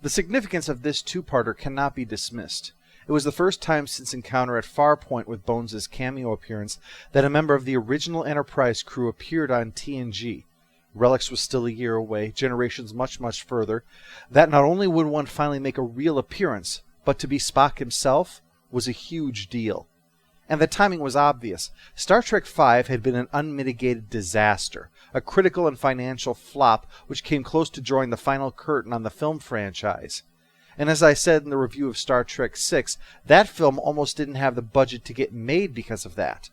The significance of this two-parter cannot be dismissed. It was the first time since Encounter at Farpoint with Bones' cameo appearance that a member of the original Enterprise crew appeared on TNG. Relics was still a year away, generations much, much further. That not only would one finally make a real appearance, but to be Spock himself was a huge deal. And the timing was obvious. Star Trek V had been an unmitigated disaster, a critical and financial flop which came close to drawing the final curtain on the film franchise. And as I said in the review of Star Trek VI, that film almost didn't have the budget to get made because of that.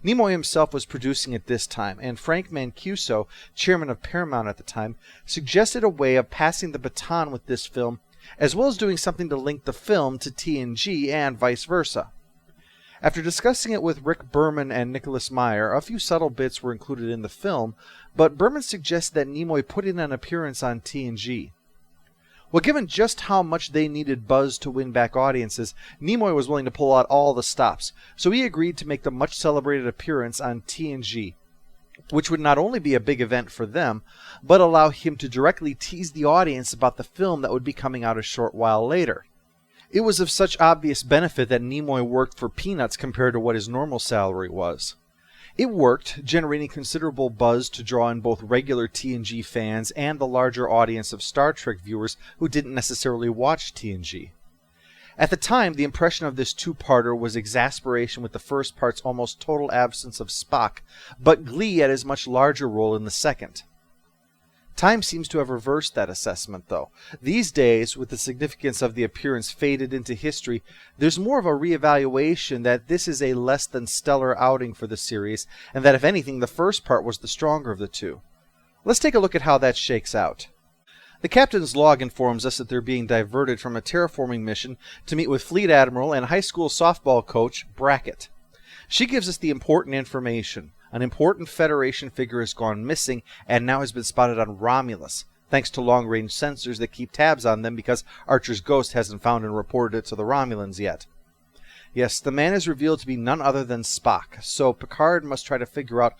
Nimoy himself was producing at this time, and Frank Mancuso, chairman of Paramount at the time, suggested a way of passing the baton with this film, as well as doing something to link the film to TNG and vice versa. After discussing it with Rick Berman and Nicholas Meyer, a few subtle bits were included in the film, but Berman suggested that Nimoy put in an appearance on TNG. Well, given just how much they needed buzz to win back audiences, Nimoy was willing to pull out all the stops, so he agreed to make the much-celebrated appearance on TNG, which would not only be a big event for them, but allow him to directly tease the audience about the film that would be coming out a short while later. It was of such obvious benefit that Nimoy worked for peanuts compared to what his normal salary was. It worked, generating considerable buzz to draw in both regular TNG fans and the larger audience of Star Trek viewers who didn't necessarily watch TNG. At the time, the impression of this two-parter was exasperation with the first part's almost total absence of Spock, but glee at his much larger role in the second. Time seems to have reversed that assessment, though. These days, with the significance of the appearance faded into history, there's more of a reevaluation that this is a less than stellar outing for the series, and that if anything, the first part was the stronger of the two. Let's take a look at how that shakes out. The captain's log informs us that they're being diverted from a terraforming mission to meet with Fleet Admiral and high school softball coach Brackett. She gives us the important information. An important Federation figure has gone missing and now has been spotted on Romulus, thanks to long-range sensors that keep tabs on them because Archer's ghost hasn't found and reported it to the Romulans yet. Yes, the man is revealed to be none other than Spock, so Picard must try to figure out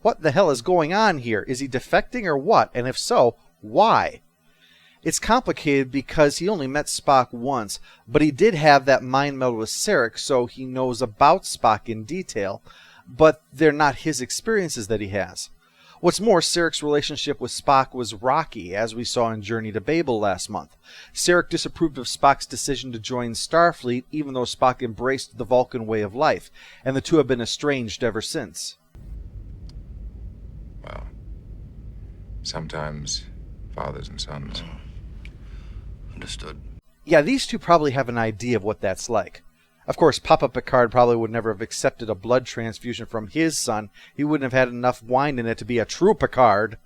what the hell is going on here. Is he defecting or what? And if so, why? It's complicated because he only met Spock once, but he did have that mind meld with Sarek, so he knows about Spock in detail, but they're not his experiences that he has. What's more, Sarek's relationship with Spock was rocky, as we saw in Journey to Babel last month. Sarek disapproved of Spock's decision to join Starfleet, even though Spock embraced the Vulcan way of life, and the two have been estranged ever since. Well, sometimes fathers and sons. Understood. Yeah, these two probably have an idea of what that's like. Of course, Papa Picard probably would never have accepted a blood transfusion from his son. He wouldn't have had enough wine in it to be a true Picard.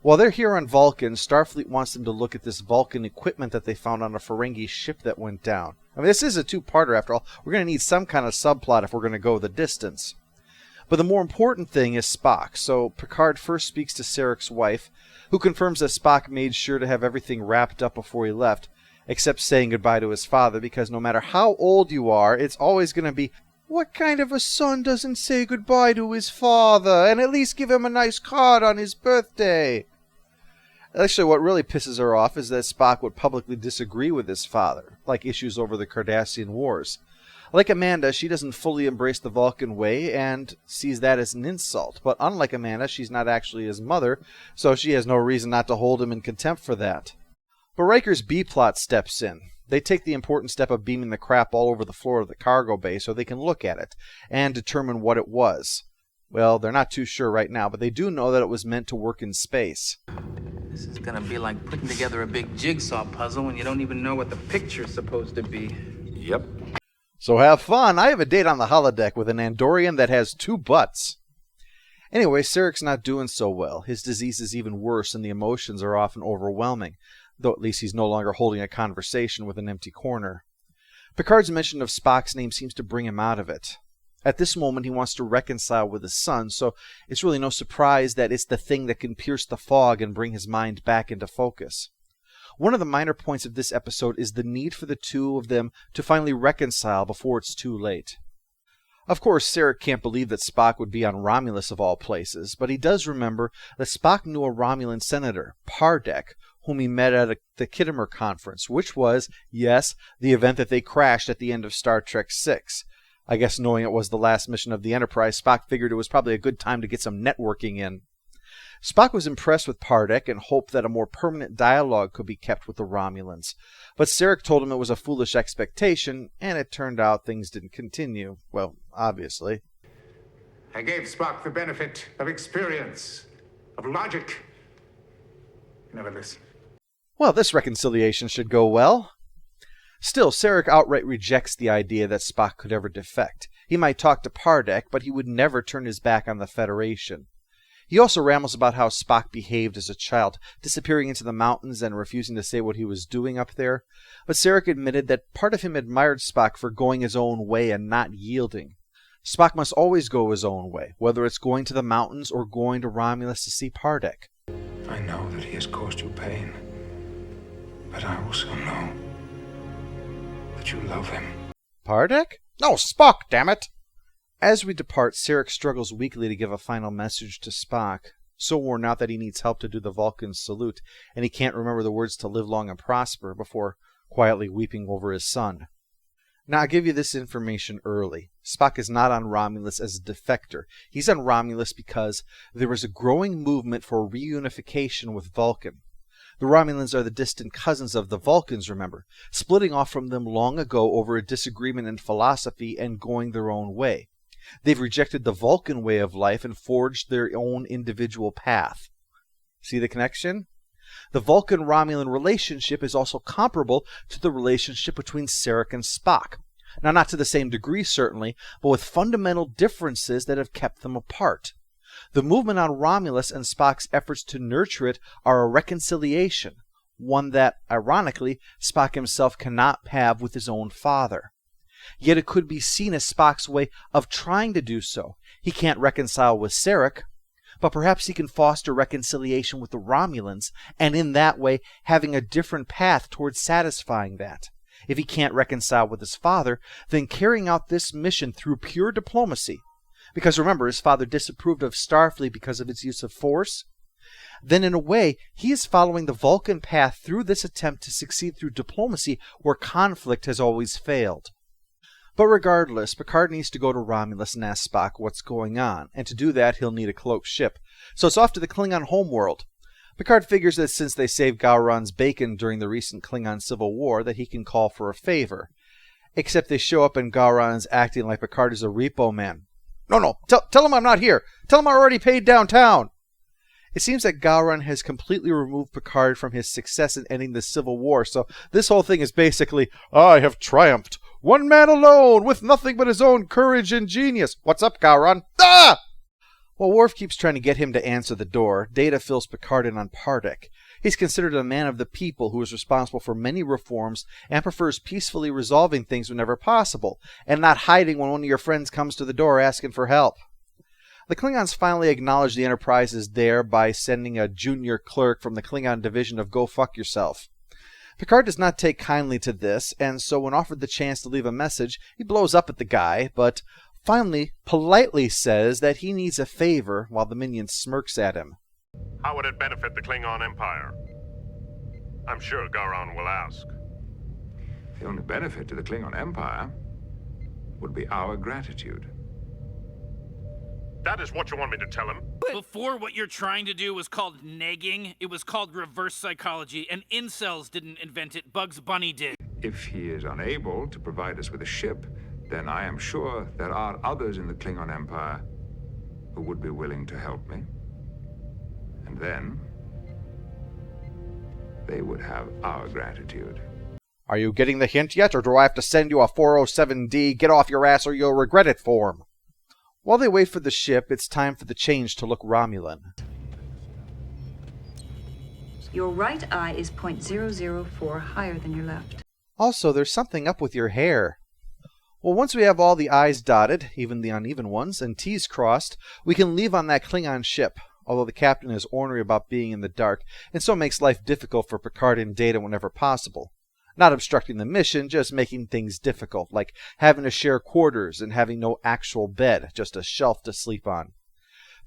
While they're here on Vulcan, Starfleet wants them to look at this Vulcan equipment that they found on a Ferengi ship that went down. I mean, this is a two-parter after all. We're going to need some kind of subplot if we're going to go the distance. But the more important thing is Spock, so Picard first speaks to Sarek's wife, who confirms that Spock made sure to have everything wrapped up before he left, except saying goodbye to his father, because no matter how old you are, it's always going to be, what kind of a son doesn't say goodbye to his father, and at least give him a nice card on his birthday? Actually, what really pisses her off is that Spock would publicly disagree with his father, like issues over the Cardassian Wars. Like Amanda, she doesn't fully embrace the Vulcan way and sees that as an insult, but unlike Amanda, she's not actually his mother, so she has no reason not to hold him in contempt for that. But Riker's B-plot steps in. They take the important step of beaming the crap all over the floor of the cargo bay so they can look at it and determine what it was. Well, they're not too sure right now, but they do know that it was meant to work in space. This is gonna be like putting together a big jigsaw puzzle when you don't even know what the picture's supposed to be. Yep. So have fun. I have a date on the holodeck with an Andorian that has 2 butts. Anyway, Sarek's not doing so well. His disease is even worse and the emotions are often overwhelming, though at least he's no longer holding a conversation with an empty corner. Picard's mention of Spock's name seems to bring him out of it. At this moment, he wants to reconcile with his son, so it's really no surprise that it's the thing that can pierce the fog and bring his mind back into focus. One of the minor points of this episode is the need for the two of them to finally reconcile before it's too late. Of course, Sarek can't believe that Spock would be on Romulus of all places, but he does remember that Spock knew a Romulan senator, Pardek, whom he met at the Kittimer Conference, which was, yes, the event that they crashed at the end of Star Trek VI. I guess knowing it was the last mission of the Enterprise, Spock figured it was probably a good time to get some networking in. Spock was impressed with Pardek and hoped that a more permanent dialogue could be kept with the Romulans. But Sarek told him it was a foolish expectation, and it turned out things didn't continue. Well, obviously. I gave Spock the benefit of experience, of logic. He never listened. Well, this reconciliation should go well. Still, Sarek outright rejects the idea that Spock could ever defect. He might talk to Pardek, but he would never turn his back on the Federation. He also rambles about how Spock behaved as a child, disappearing into the mountains and refusing to say what he was doing up there. But Sarek admitted that part of him admired Spock for going his own way and not yielding. Spock must always go his own way, whether it's going to the mountains or going to Romulus to see Pardek. I know that he has caused you pain, but I also know that you love him. Pardek? No, Spock, damn it! As we depart, Sarek struggles weakly to give a final message to Spock, so worn out that he needs help to do the Vulcan salute, and he can't remember the words to live long and prosper before quietly weeping over his son. Now, I'll give you this information early. Spock is not on Romulus as a defector. He's on Romulus because there is a growing movement for reunification with Vulcan. The Romulans are the distant cousins of the Vulcans, remember, splitting off from them long ago over a disagreement in philosophy and going their own way. They've rejected the Vulcan way of life and forged their own individual path. See the connection? The Vulcan-Romulan relationship is also comparable to the relationship between Sarek and Spock. Now, not to the same degree, certainly, but with fundamental differences that have kept them apart. The movement on Romulus and Spock's efforts to nurture it are a reconciliation, one that, ironically, Spock himself cannot have with his own father. Yet it could be seen as Spock's way of trying to do so. He can't reconcile with Sarek, but perhaps he can foster reconciliation with the Romulans, and in that way having a different path towards satisfying that. If he can't reconcile with his father, then carrying out this mission through pure diplomacy, because remember, his father disapproved of Starfleet because of its use of force, then in a way, he is following the Vulcan path through this attempt to succeed through diplomacy where conflict has always failed. But regardless, Picard needs to go to Romulus and ask Spock what's going on, and to do that he'll need a cloaked ship. So it's off to the Klingon homeworld. Picard figures that since they saved Gowron's bacon during the recent Klingon Civil War, that he can call for a favor. Except they show up and Gowron's acting like Picard is a repo man. No, tell him I'm not here. Tell him I already paid downtown. It seems that Gowron has completely removed Picard from his success in ending the Civil War, so this whole thing is basically, I have triumphed. One man alone, with nothing but his own courage and genius. What's up, Gowron? Ah! While Worf keeps trying to get him to answer the door, Data fills Picard in on Pardek. He's considered a man of the people who is responsible for many reforms and prefers peacefully resolving things whenever possible, and not hiding when one of your friends comes to the door asking for help. The Klingons finally acknowledge the Enterprise is there by sending a junior clerk from the Klingon division of Go Fuck Yourself. Picard does not take kindly to this, and so when offered the chance to leave a message, he blows up at the guy, but finally politely says that he needs a favor while the minion smirks at him. How would it benefit the Klingon Empire? I'm sure Gowron will ask. The only benefit to the Klingon Empire would be our gratitude. That is what you want me to tell him? Before, what you're trying to do was called negging. It was called reverse psychology, and incels didn't invent it. Bugs Bunny did. If he is unable to provide us with a ship, then I am sure there are others in the Klingon Empire who would be willing to help me. And then they would have our gratitude. Are you getting the hint yet, or do I have to send you a 407D, get off your ass or you'll regret it form? While they wait for the ship, it's time for the change to look Romulan. Your right eye is 0.004 higher than your left. Also, there's something up with your hair. Well, once we have all the I's dotted, even the uneven ones, and T's crossed, we can leave on that Klingon ship, although the captain is ornery about being in the dark, and so makes life difficult for Picard and Data whenever possible. Not obstructing the mission, just making things difficult, like having to share quarters and having no actual bed, just a shelf to sleep on.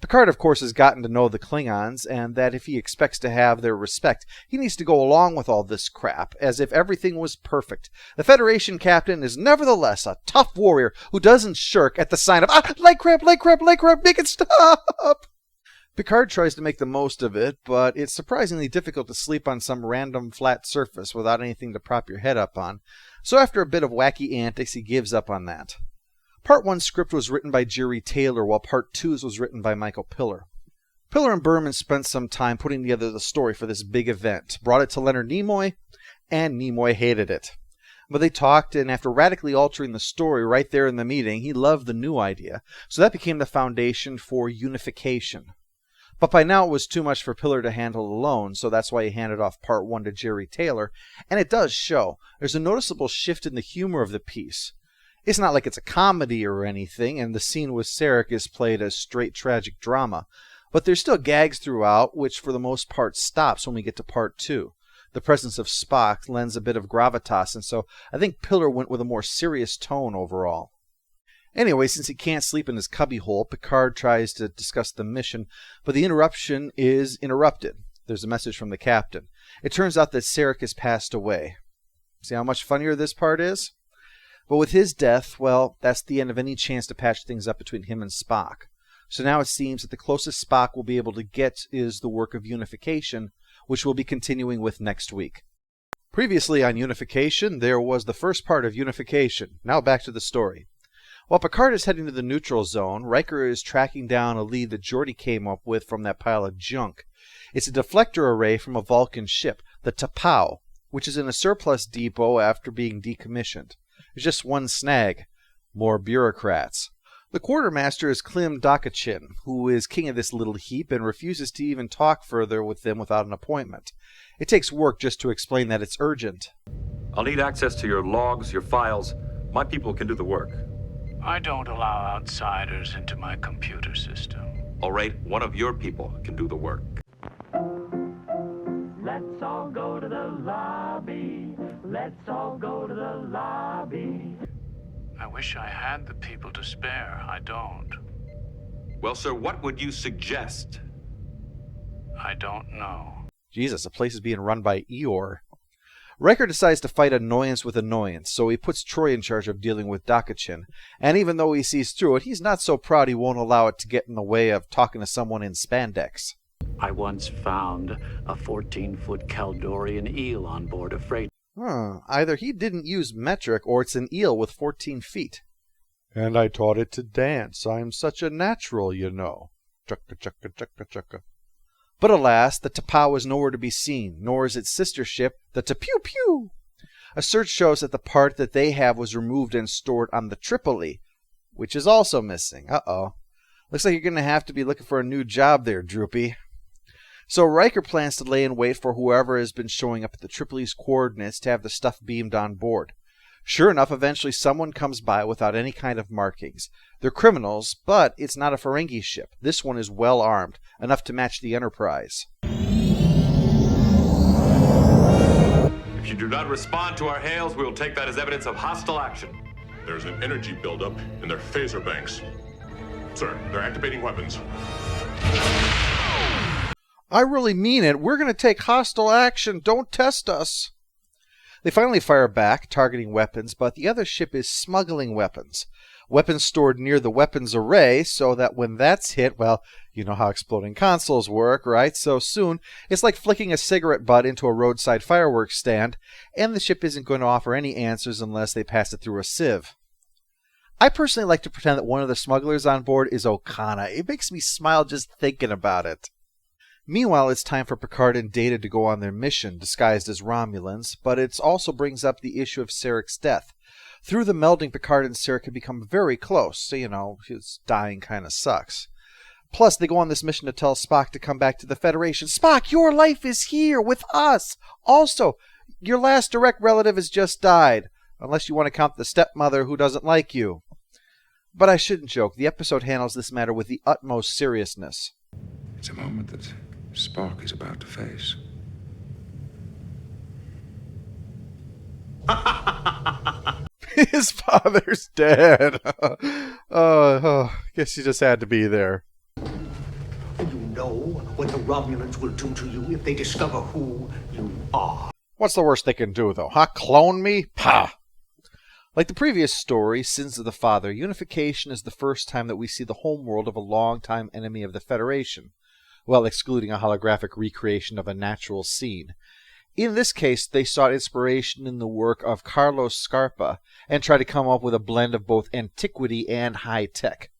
Picard, of course, has gotten to know the Klingons, and that if he expects to have their respect, he needs to go along with all this crap, as if everything was perfect. The Federation captain is nevertheless a tough warrior who doesn't shirk at the sign of, light crab, make it stop! Picard tries to make the most of it, but it's surprisingly difficult to sleep on some random flat surface without anything to prop your head up on, so after a bit of wacky antics, he gives up on that. Part 1's script was written by Jerry Taylor, while Part 2's was written by Michael Piller. Piller and Berman spent some time putting together the story for this big event, brought it to Leonard Nimoy, and Nimoy hated it. But they talked, and after radically altering the story right there in the meeting, he loved the new idea, so that became the foundation for Unification. But by now it was too much for Piller to handle alone, so that's why he handed off Part 1 to Jerry Taylor, and it does show. There's a noticeable shift in the humor of the piece. It's not like it's a comedy or anything, and the scene with Sarek is played as straight tragic drama, but there's still gags throughout, which for the most part stops when we get to Part 2. The presence of Spock lends a bit of gravitas, and so I think Piller went with a more serious tone overall. Anyway, since he can't sleep in his cubbyhole, Picard tries to discuss the mission, but the interruption is interrupted. There's a message from the captain. It turns out that Sarek has passed away. See how much funnier this part is? But with his death, well, that's the end of any chance to patch things up between him and Spock. So now it seems that the closest Spock will be able to get is the work of Unification, which we'll be continuing with next week. Previously on Unification, there was the first part of Unification. Now back to the story. While Picard is heading to the neutral zone, Riker is tracking down a lead that Geordi came up with from that pile of junk. It's a deflector array from a Vulcan ship, the T'Pau, which is in a surplus depot after being decommissioned. There's just one snag: more bureaucrats. The quartermaster is Klim Dakachin, who is king of this little heap and refuses to even talk further with them without an appointment. It takes work just to explain that it's urgent. I'll need access to your logs, your files. My people can do the work. I don't allow outsiders into my computer system. All right, one of your people can do the work. Let's all go to the lobby. Let's all go to the lobby. I wish I had the people to spare. I don't. Well, sir, what would you suggest? I don't know. Jesus, the place is being run by Eeyore. Riker decides to fight annoyance with annoyance, so he puts Troy in charge of dealing with Dakachin, and even though he sees through it, he's not so proud he won't allow it to get in the way of talking to someone in spandex. I once found a 14-foot Caldorian eel on board a freight. Either he didn't use metric, or it's an eel with 14 feet. And I taught it to dance. I'm such a natural, you know. Chugga, chugga, chugga, chugga. But alas, the T'Pau is nowhere to be seen, nor is its sister ship, the T'Pew-Pew. A search shows that the part that they have was removed and stored on the Tripoli, which is also missing. Uh-oh. Looks like you're going to have to be looking for a new job there, Droopy. So Riker plans to lay in wait for whoever has been showing up at the Tripoli's coordinates to have the stuff beamed on board. Sure enough, eventually someone comes by without any kind of markings. They're criminals, but it's not a Ferengi ship. This one is well armed, enough to match the Enterprise. If you do not respond to our hails, we will take that as evidence of hostile action. There's an energy buildup in their phaser banks. Sir, they're activating weapons. I really mean it. We're going to take hostile action. Don't test us. They finally fire back, targeting weapons, but the other ship is smuggling weapons. Weapons stored near the weapons array, so that when that's hit, well, you know how exploding consoles work, right? So soon, it's like flicking a cigarette butt into a roadside fireworks stand, and the ship isn't going to offer any answers unless they pass it through a sieve. I personally like to pretend that one of the smugglers on board is Okana. It makes me smile just thinking about it. Meanwhile, it's time for Picard and Data to go on their mission, disguised as Romulans, but it also brings up the issue of Sarek's death. Through the melding, Picard and Sarek have become very close, so, you know, his dying kind of sucks. Plus, they go on this mission to tell Spock to come back to the Federation. Spock, your life is here with us! Also, your last direct relative has just died, unless you want to count the stepmother who doesn't like you. But I shouldn't joke. The episode handles this matter with the utmost seriousness. It's a moment that Spock is about to face. His father's dead. Guess he just had to be there. know what the Romulans will do to you if they discover who you are? What's the worst they can do, though? Huh? Clone me? Pah! Like the previous story, Sins of the Father, Unification is the first time that we see the homeworld of a long-time enemy of the Federation, well, excluding a holographic recreation of a natural scene. In this case, they sought inspiration in the work of Carlos Scarpa and tried to come up with a blend of both antiquity and high-tech.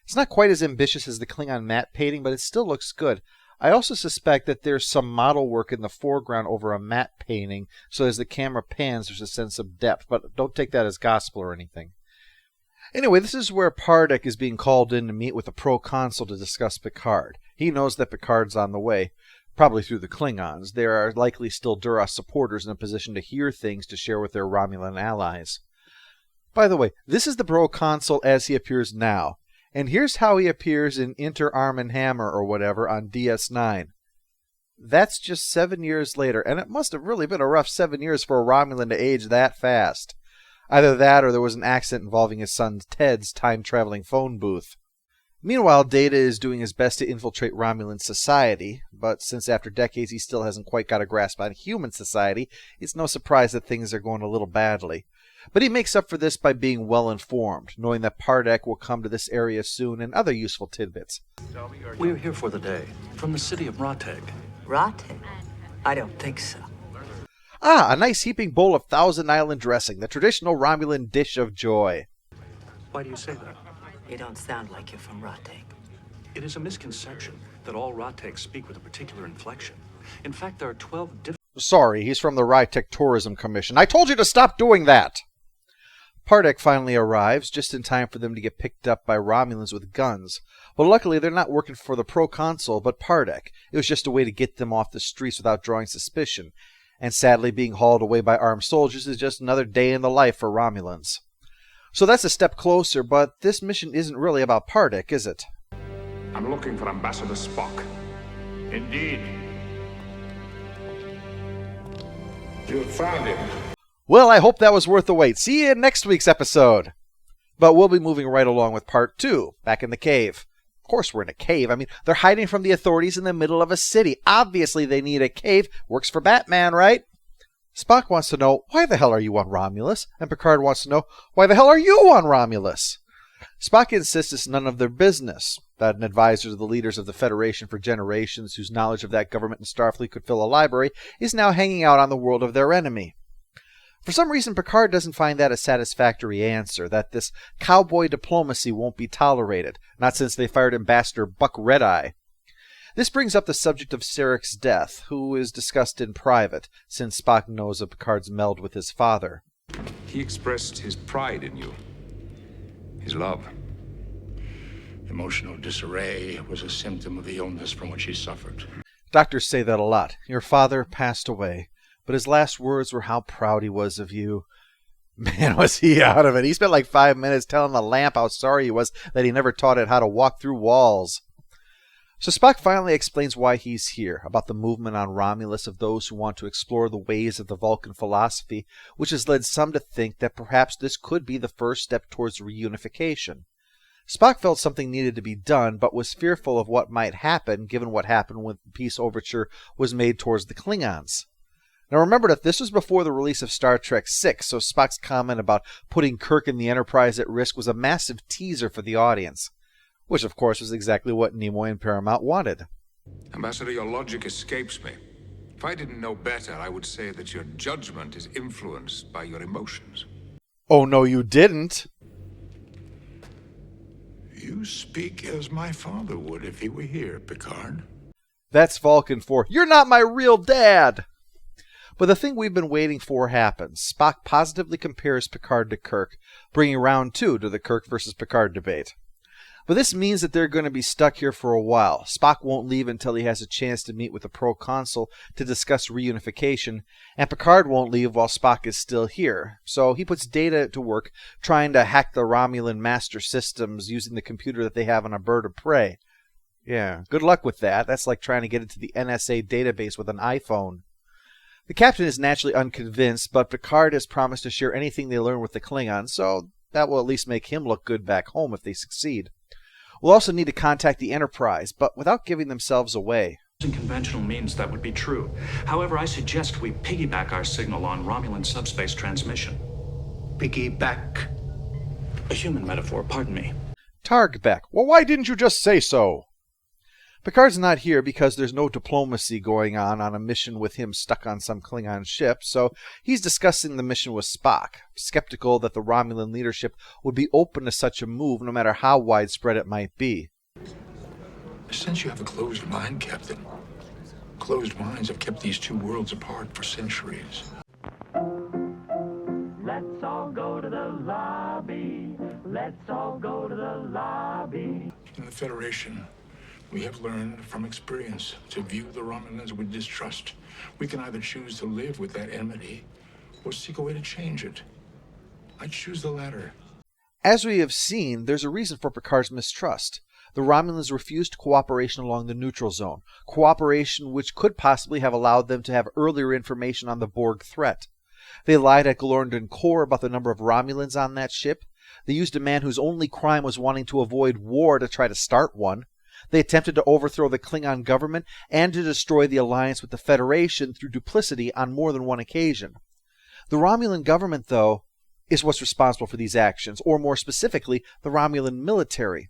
It's not quite as ambitious as the Klingon matte painting, but it still looks good. I also suspect that there's some model work in the foreground over a matte painting, so as the camera pans, there's a sense of depth, but don't take that as gospel or anything. Anyway, this is where Pardek is being called in to meet with the proconsul to discuss Picard. He knows that Picard's on the way, probably through the Klingons. There are likely still Duras supporters in a position to hear things to share with their Romulan allies. By the way, this is the proconsul as he appears now. And here's how he appears in Inter Arm and Hammer or whatever on DS9. That's just 7 years later, and it must have really been a rough 7 years for a Romulan to age that fast. Either that or there was an accident involving his son Ted's time-traveling phone booth. Meanwhile, Data is doing his best to infiltrate Romulan society, but since after decades he still hasn't quite got a grasp on human society, it's no surprise that things are going a little badly. But he makes up for this by being well-informed, knowing that Pardek will come to this area soon and other useful tidbits. We're here for the day, from the city of Ratek. Ratek? I don't think so. Ah, a nice heaping bowl of Thousand Island dressing, the traditional Romulan dish of joy. Why do you say that? You don't sound like you're from Ratek. It is a misconception that all Ratek speak with a particular inflection. In fact, there are 12 different... Sorry, he's from the Rytek Tourism Commission. I told you to stop doing that! Pardek finally arrives, just in time for them to get picked up by Romulans with guns. But luckily, they're not working for the proconsul, but Pardek. It was just a way to get them off the streets without drawing suspicion. And sadly, being hauled away by armed soldiers is just another day in the life for Romulans. So that's a step closer, but this mission isn't really about Pardek, is it? I'm looking for Ambassador Spock. Indeed. You have found him. Well, I hope that was worth the wait. See you in next week's episode. But we'll be moving right along with part 2, back in the cave. Of course we're in a cave. I mean, they're hiding from the authorities in the middle of a city. Obviously they need a cave. Works for Batman, right? Spock wants to know, why the hell are you on Romulus? And Picard wants to know, why the hell are you on Romulus? Spock insists it's none of their business, that an advisor to the leaders of the Federation for generations, whose knowledge of that government and Starfleet could fill a library, is now hanging out on the world of their enemy. For some reason, Picard doesn't find that a satisfactory answer, that this cowboy diplomacy won't be tolerated, not since they fired Ambassador Buck Redeye. This brings up the subject of Sarek's death, who is discussed in private, since Spock knows of Picard's meld with his father. He expressed his pride in you, his love. Emotional disarray was a symptom of the illness from which he suffered. Doctors say that a lot. Your father passed away, but his last words were how proud he was of you. Man, was he out of it. He spent like 5 minutes telling the lamp how sorry he was that he never taught it how to walk through walls. So Spock finally explains why he's here, about the movement on Romulus of those who want to explore the ways of the Vulcan philosophy, which has led some to think that perhaps this could be the first step towards reunification. Spock felt something needed to be done, but was fearful of what might happen, given what happened when the peace overture was made towards the Klingons. Now remember that this was before the release of Star Trek VI, so Spock's comment about putting Kirk and the Enterprise at risk was a massive teaser for the audience. Which, of course, was exactly what Nimoy and Paramount wanted. Ambassador, your logic escapes me. If I didn't know better, I would say that your judgment is influenced by your emotions. Oh, no, you didn't. You speak as my father would if he were here, Picard. That's Vulcan for, you're not my real dad! But the thing we've been waiting for happens. Spock positively compares Picard to Kirk, bringing round 2 to the Kirk versus Picard debate. But this means that they're going to be stuck here for a while. Spock won't leave until he has a chance to meet with the proconsul to discuss reunification, and Picard won't leave while Spock is still here. So he puts Data to work trying to hack the Romulan master systems using the computer that they have on a bird of prey. Yeah, good luck with that. That's like trying to get into the NSA database with an iPhone. The captain is naturally unconvinced, but Picard has promised to share anything they learn with the Klingons, so that will at least make him look good back home if they succeed. We'll also need to contact the Enterprise, but without giving themselves away. In conventional means that would be true. However, I suggest we piggyback our signal on Romulan subspace transmission. Piggyback? A human metaphor, pardon me. Targback. Well, why didn't you just say so? Picard's not here because there's no diplomacy going on a mission with him stuck on some Klingon ship, so he's discussing the mission with Spock, skeptical that the Romulan leadership would be open to such a move no matter how widespread it might be. I sense you have a closed mind, Captain. Closed minds have kept these two worlds apart for centuries. Let's all go to the lobby. Let's all go to the lobby. In the Federation, we have learned from experience to view the Romulans with distrust. We can either choose to live with that enmity or seek a way to change it. I choose the latter. As we have seen, there's a reason for Picard's mistrust. The Romulans refused cooperation along the neutral zone, cooperation which could possibly have allowed them to have earlier information on the Borg threat. They lied at Glorndon Core about the number of Romulans on that ship. They used a man whose only crime was wanting to avoid war to try to start one. They attempted to overthrow the Klingon government and to destroy the alliance with the Federation through duplicity on more than one occasion. The Romulan government, though, is what's responsible for these actions, or more specifically, the Romulan military.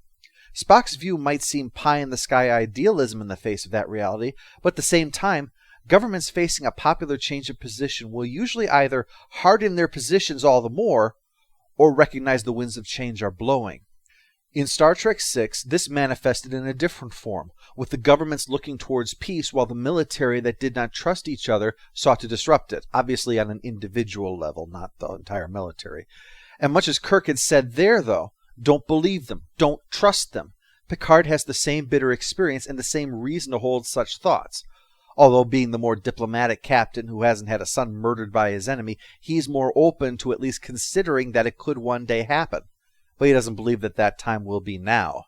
Spock's view might seem pie-in-the-sky idealism in the face of that reality, but at the same time, governments facing a popular change of position will usually either harden their positions all the more, or recognize the winds of change are blowing. In Star Trek VI, this manifested in a different form, with the governments looking towards peace while the military that did not trust each other sought to disrupt it, obviously on an individual level, not the entire military. And much as Kirk had said there, though, don't believe them, don't trust them, Picard has the same bitter experience and the same reason to hold such thoughts. Although being the more diplomatic captain who hasn't had a son murdered by his enemy, he's more open to at least considering that it could one day happen. But he doesn't believe that that time will be now.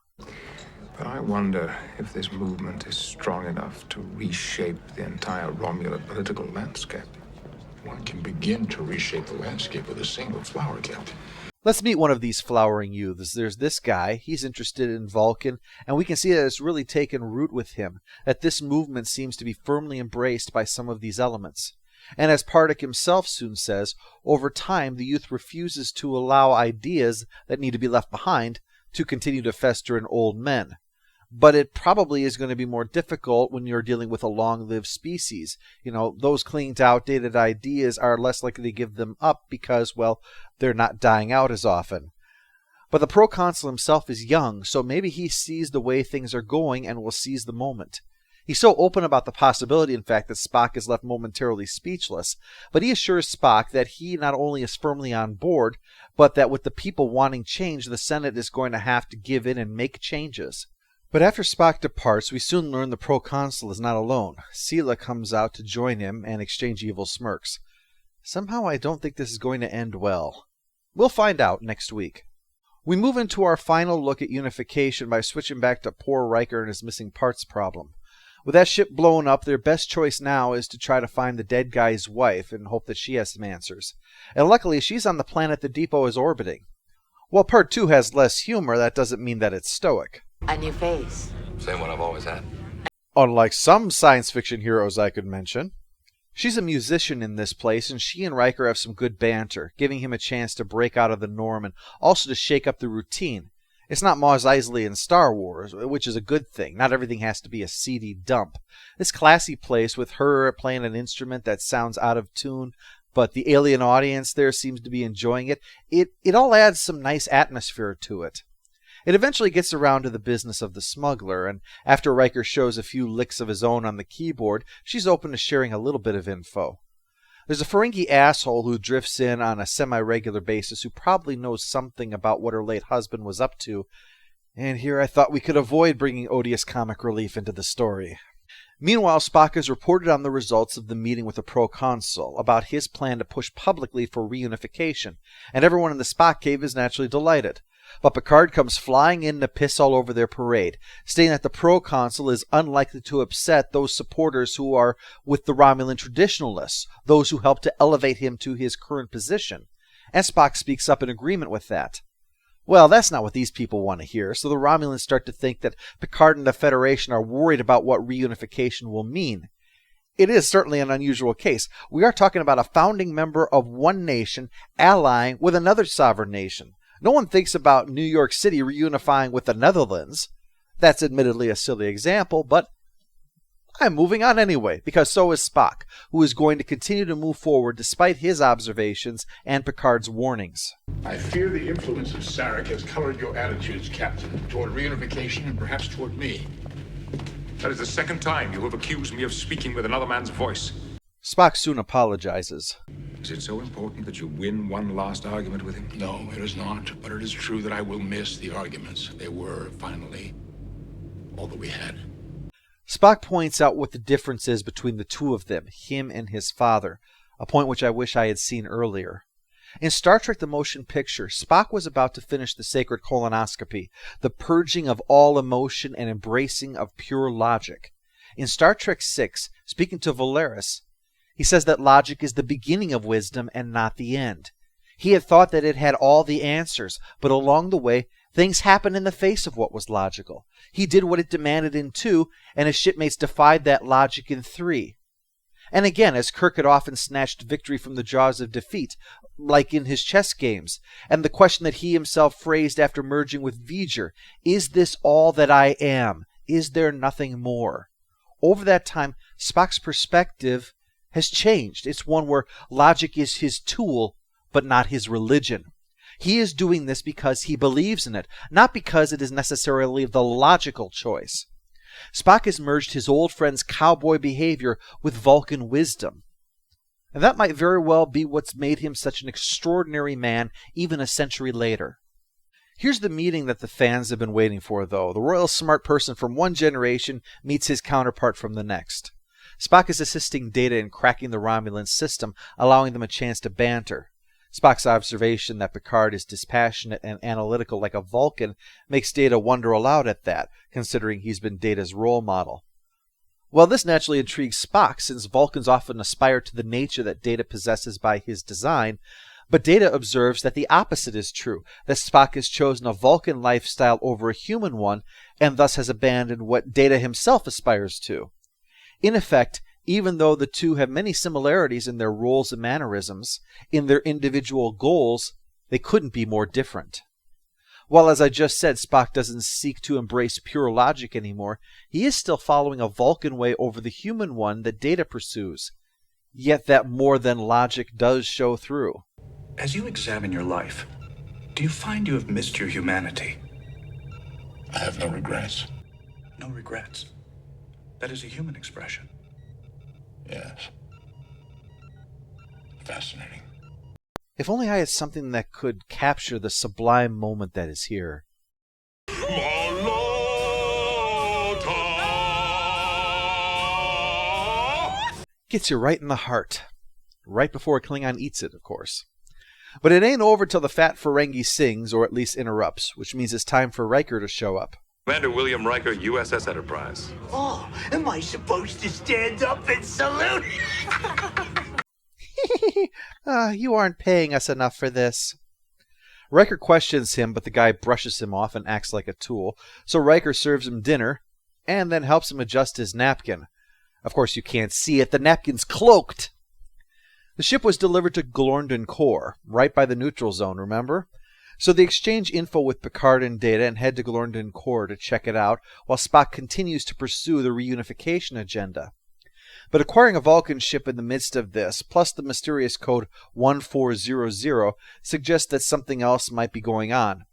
But I wonder if this movement is strong enough to reshape the entire Romulan political landscape. One can begin to reshape the landscape with a single flower, Captain. Let's meet one of these flowering youths. There's this guy. He's interested in Vulcan, and we can see that it's really taken root with him, that this movement seems to be firmly embraced by some of these elements. And as Pardek himself soon says, over time the youth refuses to allow ideas that need to be left behind to continue to fester in old men. But it probably is going to be more difficult when you're dealing with a long-lived species. You know, those clinging to outdated ideas are less likely to give them up because, well, they're not dying out as often. But the proconsul himself is young, so maybe he sees the way things are going and will seize the moment. He's so open about the possibility, in fact, that Spock is left momentarily speechless, but he assures Spock that he not only is firmly on board, but that with the people wanting change, the Senate is going to have to give in and make changes. But after Spock departs, we soon learn the proconsul is not alone. Sela comes out to join him and exchange evil smirks. Somehow I don't think this is going to end well. We'll find out next week. We move into our final look at Unification by switching back to poor Riker and his missing parts problem. With that ship blown up, their best choice now is to try to find the dead guy's wife and hope that she has some answers. And luckily, she's on the planet the depot is orbiting. While Part 2 has less humor, that doesn't mean that it's stoic. A new face. Same one I've always had. Unlike some science fiction heroes I could mention. She's a musician in this place, and she and Riker have some good banter, giving him a chance to break out of the norm and also to shake up the routine. It's not Mos Eisley in Star Wars, which is a good thing. Not everything has to be a seedy dump. This classy place with her playing an instrument that sounds out of tune, but the alien audience there seems to be enjoying it. It all adds some nice atmosphere to it. It eventually gets around to the business of the smuggler, and after Riker shows a few licks of his own on the keyboard, she's open to sharing a little bit of info. There's a Ferengi asshole who drifts in on a semi-regular basis who probably knows something about what her late husband was up to, and here I thought we could avoid bringing odious comic relief into the story. Meanwhile, Spock has reported on the results of the meeting with the proconsul about his plan to push publicly for reunification, and everyone in the Spock cave is naturally delighted. But Picard comes flying in to piss all over their parade, stating that the proconsul is unlikely to upset those supporters who are with the Romulan traditionalists, those who helped to elevate him to his current position, and Spock speaks up in agreement with that. Well, that's not what these people want to hear, so the Romulans start to think that Picard and the Federation are worried about what reunification will mean. It is certainly an unusual case. We are talking about a founding member of one nation allying with another sovereign nation. No one thinks about New York City reunifying with the Netherlands. That's admittedly a silly example, but I'm moving on anyway, because so is Spock, who is going to continue to move forward despite his observations and Picard's warnings. I fear the influence of Sarek has colored your attitudes, Captain, toward reunification and perhaps toward me. That is the second time you have accused me of speaking with another man's voice. Spock soon apologizes. Is it so important that you win one last argument with him? No, it is not, but it is true that I will miss the arguments. They were, finally, all that we had. Spock points out what the difference is between the two of them, him and his father, a point which I wish I had seen earlier. In Star Trek the Motion Picture, Spock was about to finish the sacred colonoscopy, the purging of all emotion and embracing of pure logic. In Star Trek VI, speaking to Valeris, he says that logic is the beginning of wisdom and not the end. He had thought that it had all the answers, but along the way, things happened in the face of what was logical. He did what it demanded in 2, and his shipmates defied that logic in 3. And again, as Kirk had often snatched victory from the jaws of defeat, like in his chess games, and the question that he himself phrased after merging with V'ger, is this all that I am? Is there nothing more? Over that time, Spock's perspective has changed. It's one where logic is his tool, but not his religion. He is doing this because he believes in it, not because it is necessarily the logical choice. Spock has merged his old friend's cowboy behavior with Vulcan wisdom. And that might very well be what's made him such an extraordinary man even a century later. Here's the meeting that the fans have been waiting for, though. The royal smart person from one generation meets his counterpart from the next. Spock is assisting Data in cracking the Romulan system, allowing them a chance to banter. Spock's observation that Picard is dispassionate and analytical like a Vulcan makes Data wonder aloud at that, considering he's been Data's role model. Well, this naturally intrigues Spock, since Vulcans often aspire to the nature that Data possesses by his design, but Data observes that the opposite is true, that Spock has chosen a Vulcan lifestyle over a human one, and thus has abandoned what Data himself aspires to. In effect, even though the two have many similarities in their roles and mannerisms, in their individual goals, they couldn't be more different. While, as I just said, Spock doesn't seek to embrace pure logic anymore, he is still following a Vulcan way over the human one that Data pursues. Yet that more than logic does show through. As you examine your life, do you find you have missed your humanity? I have no regrets. No regrets. That is a human expression. Yes. Fascinating. If only I had something that could capture the sublime moment that is here. Gets you right in the heart. Right before a Klingon eats it, of course. But it ain't over till the fat Ferengi sings, or at least interrupts, which means it's time for Riker to show up. Commander William Riker, USS Enterprise. Oh, am I supposed to stand up and salute? You aren't paying us enough for this. Riker questions him, but the guy brushes him off and acts like a tool. So Riker serves him dinner, and then helps him adjust his napkin. Of course, you can't see it. The napkin's cloaked. The ship was delivered to Glorndon Core, right by the neutral zone, remember? So they exchange info with Picard and Data and head to Glorndon Core to check it out, while Spock continues to pursue the reunification agenda. But acquiring a Vulcan ship in the midst of this, plus the mysterious code 1400, suggests that something else might be going on.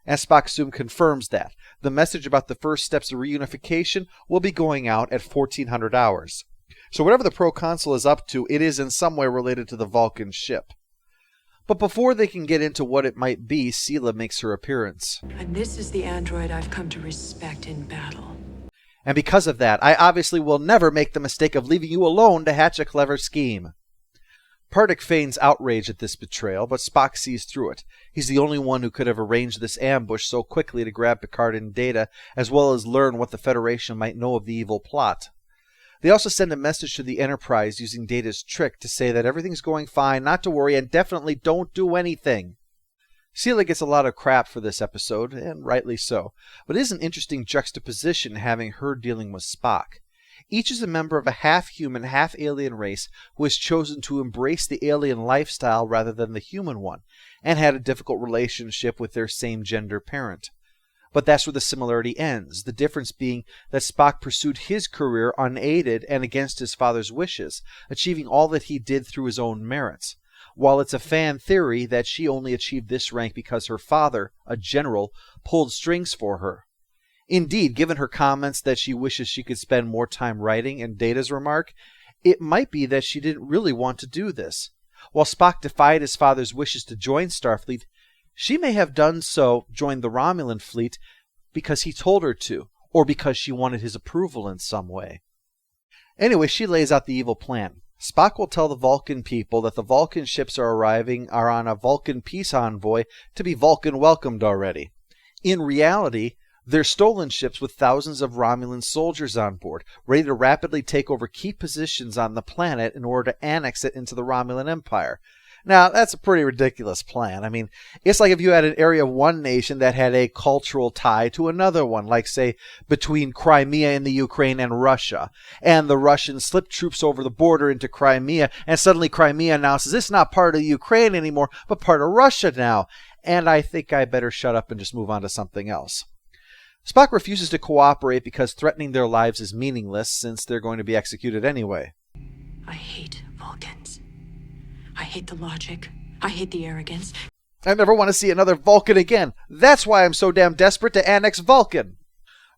And Spock soon confirms that. The message about the first steps of reunification will be going out at 1400 hours. So whatever the proconsul is up to, it is in some way related to the Vulcan ship. But before they can get into what it might be, Sela makes her appearance. And this is the android I've come to respect in battle. And because of that, I obviously will never make the mistake of leaving you alone to hatch a clever scheme. Pardek feigns outrage at this betrayal, but Spock sees through it. He's the only one who could have arranged this ambush so quickly to grab Picard and Data, as well as learn what the Federation might know of the evil plot. They also send a message to the Enterprise using Data's trick to say that everything's going fine, not to worry, and definitely don't do anything. Sela gets a lot of crap for this episode, and rightly so, but it is an interesting juxtaposition having her dealing with Spock. Each is a member of a half-human, half-alien race who has chosen to embrace the alien lifestyle rather than the human one, and had a difficult relationship with their same-gender parent. But that's where the similarity ends, the difference being that Spock pursued his career unaided and against his father's wishes, achieving all that he did through his own merits, while it's a fan theory that she only achieved this rank because her father, a general, pulled strings for her. Indeed, given her comments that she wishes she could spend more time writing and Data's remark, it might be that she didn't really want to do this. While Spock defied his father's wishes to join Starfleet, she may have done so, joined the Romulan fleet, because he told her to, or because she wanted his approval in some way. Anyway, she lays out the evil plan. Spock will tell the Vulcan people that the Vulcan ships are on a Vulcan peace envoy to be Vulcan welcomed already. In reality, they're stolen ships with thousands of Romulan soldiers on board, ready to rapidly take over key positions on the planet in order to annex it into the Romulan Empire. Now, that's a pretty ridiculous plan. I mean, it's like if you had an area of one nation that had a cultural tie to another one, like, say, between Crimea in the Ukraine and Russia, and the Russians slip troops over the border into Crimea, and suddenly Crimea announces it's not part of Ukraine anymore, but part of Russia now, and I think I better shut up and just move on to something else. Spock refuses to cooperate because threatening their lives is meaningless, since they're going to be executed anyway. I hate Vulcans. I hate the logic. I hate the arrogance. I never want to see another Vulcan again. That's why I'm so damn desperate to annex Vulcan.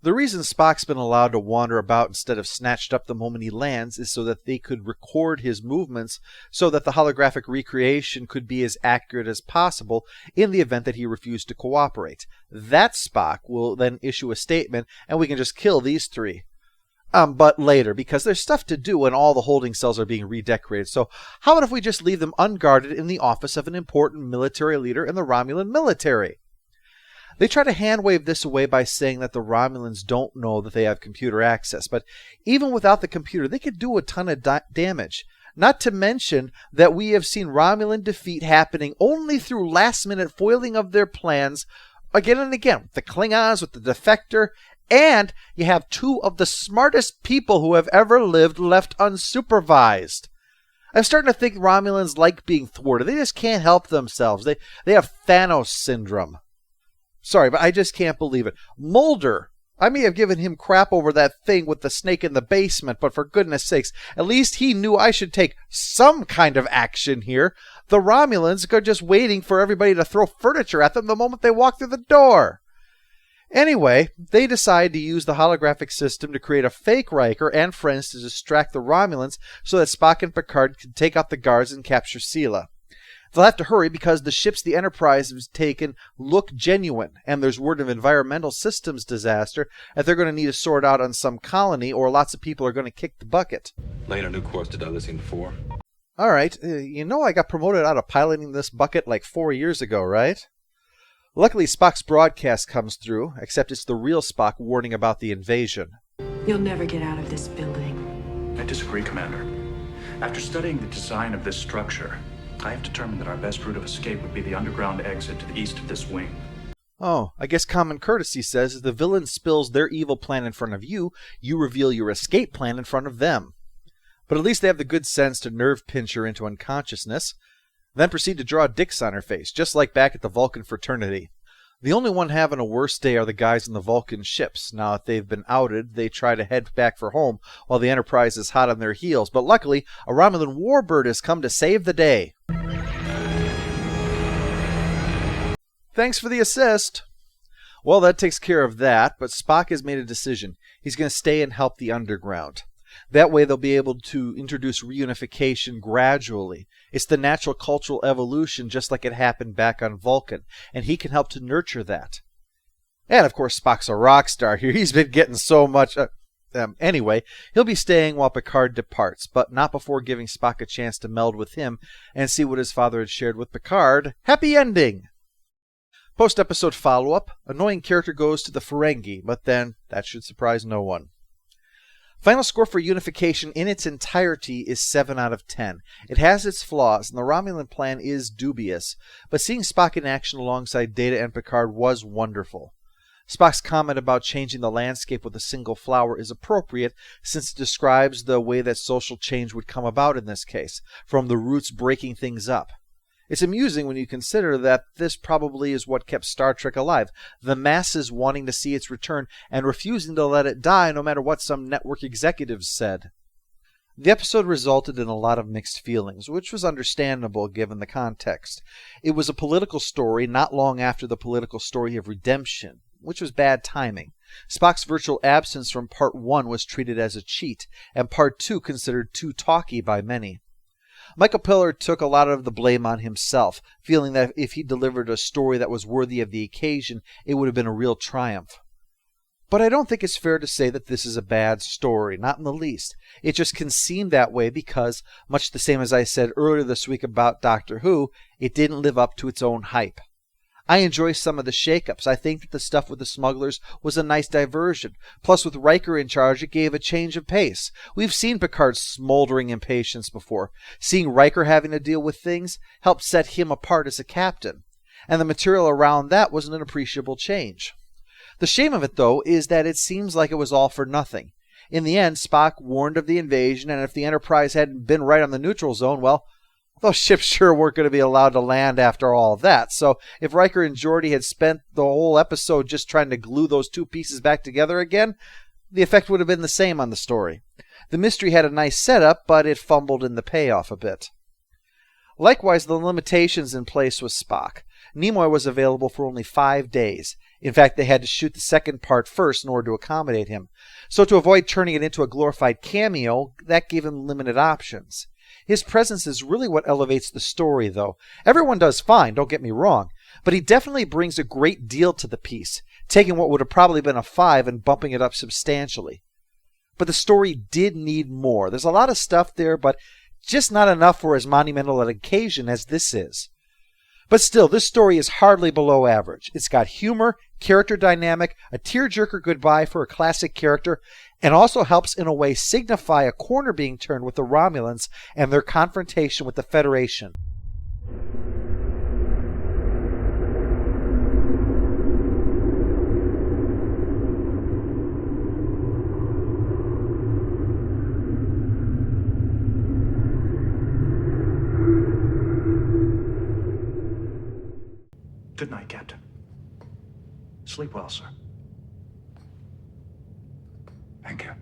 The reason Spock's been allowed to wander about instead of snatched up the moment he lands is so that they could record his movements so that the holographic recreation could be as accurate as possible in the event that he refused to cooperate. That Spock will then issue a statement and we can just kill these three. But later, because there's stuff to do when all the holding cells are being redecorated. So how about if we just leave them unguarded in the office of an important military leader in the Romulan military? They try to hand-wave this away by saying that the Romulans don't know that they have computer access. But even without the computer, they could do a ton of damage. Not to mention that we have seen Romulan defeat happening only through last-minute foiling of their plans again and again. With the Klingons, with the Defector, and you have two of the smartest people who have ever lived left unsupervised. I'm starting to think Romulans like being thwarted. They just can't help themselves. They have Thanos syndrome. Sorry, but I just can't believe it. Mulder, I may have given him crap over that thing with the snake in the basement, but for goodness sakes, at least he knew I should take some kind of action here. The Romulans are just waiting for everybody to throw furniture at them the moment they walk through the door. Anyway, they decide to use the holographic system to create a fake Riker and friends to distract the Romulans so that Spock and Picard can take out the guards and capture Sela. They'll have to hurry because the ships the Enterprise has taken look genuine, and there's word of environmental systems disaster that they're going to need to sort out on some colony, or lots of people are going to kick the bucket. Laying a new course to Dilithium 4. Alright, you know I got promoted out of piloting this bucket like 4 years ago, right? Luckily, Spock's broadcast comes through, except it's the real Spock warning about the invasion. You'll never get out of this building. I disagree, Commander. After studying the design of this structure, I have determined that our best route of escape would be the underground exit to the east of this wing. Oh, I guess common courtesy says if the villain spills their evil plan in front of you, you reveal your escape plan in front of them. But at least they have the good sense to nerve pinch her into unconsciousness, then proceed to draw dicks on her face, just like back at the Vulcan fraternity. The only one having a worse day are the guys in the Vulcan ships. Now that they've been outed, they try to head back for home while the Enterprise is hot on their heels. But luckily, a Romulan warbird has come to save the day. Thanks for the assist. Well, that takes care of that, but Spock has made a decision. He's going to stay and help the underground. That way they'll be able to introduce reunification gradually. It's the natural cultural evolution just like it happened back on Vulcan, and he can help to nurture that. And of course Spock's a rock star here. He's been getting so much... Anyway, he'll be staying while Picard departs, but not before giving Spock a chance to meld with him and see what his father had shared with Picard. Happy ending! Post-episode follow-up. Annoying character goes to the Ferengi, but then that should surprise no one. Final score for Unification in its entirety is 7 out of 10. It has its flaws, and the Romulan plan is dubious, but seeing Spock in action alongside Data and Picard was wonderful. Spock's comment about changing the landscape with a single flower is appropriate, since it describes the way that social change would come about in this case, from the roots breaking things up. It's amusing when you consider that this probably is what kept Star Trek alive, the masses wanting to see its return and refusing to let it die no matter what some network executives said. The episode resulted in a lot of mixed feelings, which was understandable given the context. It was a political story not long after the political story of redemption, which was bad timing. Spock's virtual absence from Part 1 was treated as a cheat, and Part 2 considered too talky by many. Michael Piller took a lot of the blame on himself, feeling that if he delivered a story that was worthy of the occasion, it would have been a real triumph. But I don't think it's fair to say that this is a bad story, not in the least. It just can seem that way because, much the same as I said earlier this week about Doctor Who, it didn't live up to its own hype. I enjoy some of the shakeups. I think that the stuff with the smugglers was a nice diversion. Plus, with Riker in charge, it gave a change of pace. We've seen Picard's smoldering impatience before. Seeing Riker having to deal with things helped set him apart as a captain. And the material around that was an appreciable change. The shame of it, though, is that it seems like it was all for nothing. In the end, Spock warned of the invasion, and if the Enterprise hadn't been right on the neutral zone, well, those ships sure weren't going to be allowed to land after all of that. So if Riker and Geordi had spent the whole episode just trying to glue those two pieces back together again, the effect would have been the same on the story. The mystery had a nice setup, but it fumbled in the payoff a bit. Likewise, the limitations in place with Spock. Nimoy was available for only 5 days. In fact, they had to shoot the second part first in order to accommodate him. So to avoid turning it into a glorified cameo, that gave him limited options. His presence is really what elevates the story, though. Everyone does fine, don't get me wrong, but he definitely brings a great deal to the piece, taking what would have probably been a 5 and bumping it up substantially. But the story did need more. There's a lot of stuff there, but just not enough for as monumental an occasion as this is. But still, this story is hardly below average. It's got humor, character dynamic, a tearjerker goodbye for a classic character, and also helps in a way signify a corner being turned with the Romulans and their confrontation with the Federation. Good night, Captain. Sleep well, sir. Thank you.